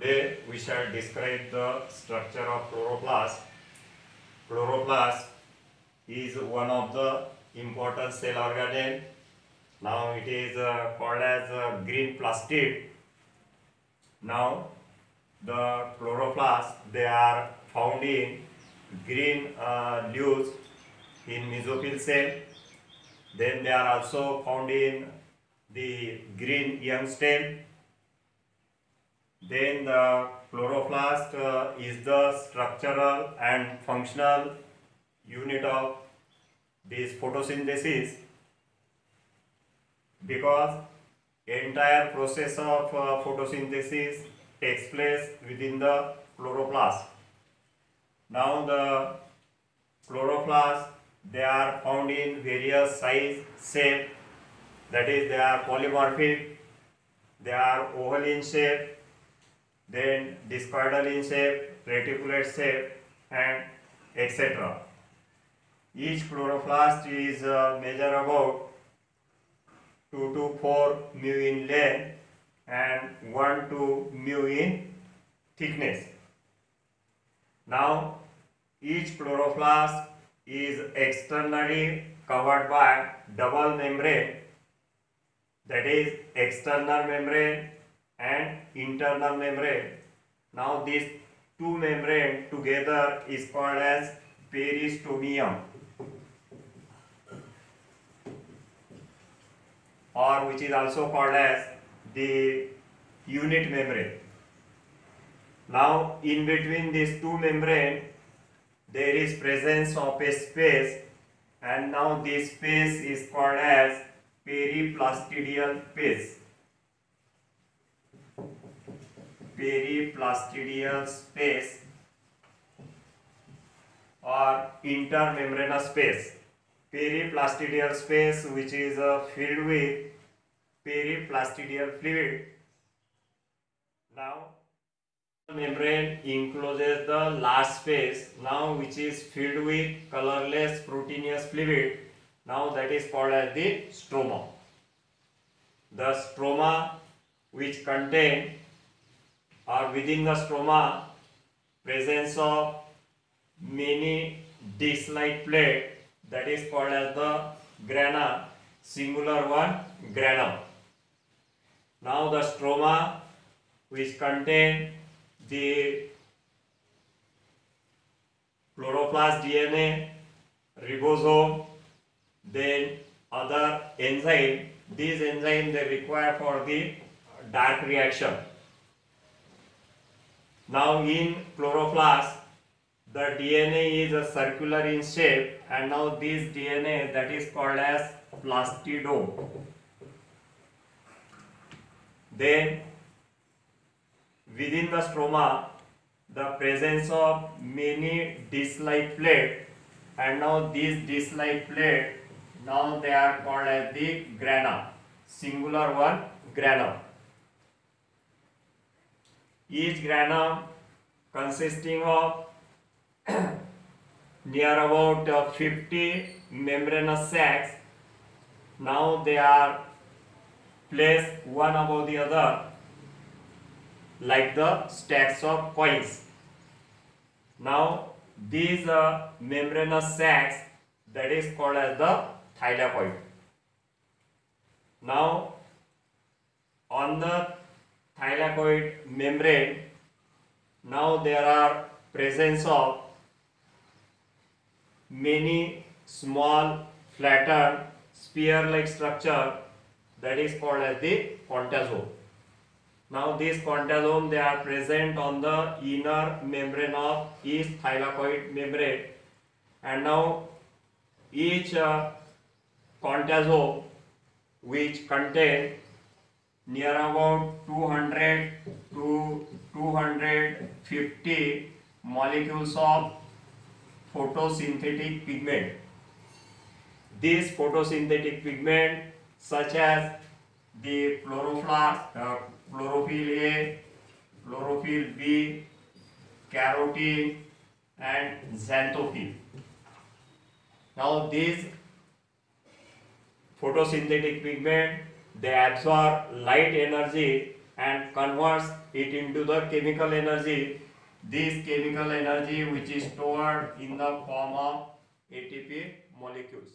Today we shall describe the structure of chloroplast. Chloroplast is one of the important cell organelle. Now it is called as green plastid. Now the chloroplast, they are found in green leaves in mesophyll cell. Then they are also found in the green young stem. Then the chloroplast is the structural and functional unit of this photosynthesis, because entire process of photosynthesis takes place within the chloroplast. Now the chloroplast, they are found in various size, shape, that is they are polymorphic, they are oval in shape, then discoidal in shape, reticulate shape, and etc. Each chloroplast is measure about 2 to 4 mu in length and 1 to mu in thickness. Now each chloroplast is externally covered by double membrane, that is external membrane and internal membrane. Now these two membrane together is called as peristomium, or which is also called as the unit membrane. Now in between these two membrane there is presence of a space, and now this space is called as periplastidial space. Periplastidial space or intermembranous space. Periplastidial space, which is filled with periplastidial fluid. Now membrane encloses the last space, now which is filled with colorless proteinous fluid. Now that is called as the stroma. The stroma, which contain or within the stroma presence of many disc-like plate, that is called as the grana, singular one, granum. Now the stroma, which contain the chloroplast DNA, ribosome, then other enzyme. These enzymes they require for the dark reaction. Now in chloroplast the DNA is circular in shape, and now this DNA, that is called as plastidome. Then within the stroma the presence of many disc-like plate, and now these disc-like plate, now they are called as the grana, singular one, granum. Each granum consisting of near about 50 membranous sacs. Now they are placed one above the other like the stacks of coins. Now these membranous sacs, that is called as the thylakoid. Now on the thylakoid membrane, now there are presence of many small flattened spear-like structure, that is called as the contasome. Now these contasome, they are present on the inner membrane of each thylakoid membrane, and now each contasome, which contain near about 200 to 250 molecules of photosynthetic pigment. These photosynthetic pigment, such as the chloroplast, chlorophyll A, chlorophyll B, carotene, and xanthophyll. Now these photosynthetic pigment, they absorb light energy and converts it into the chemical energy. This chemical energy which is stored in the form of ATP molecules.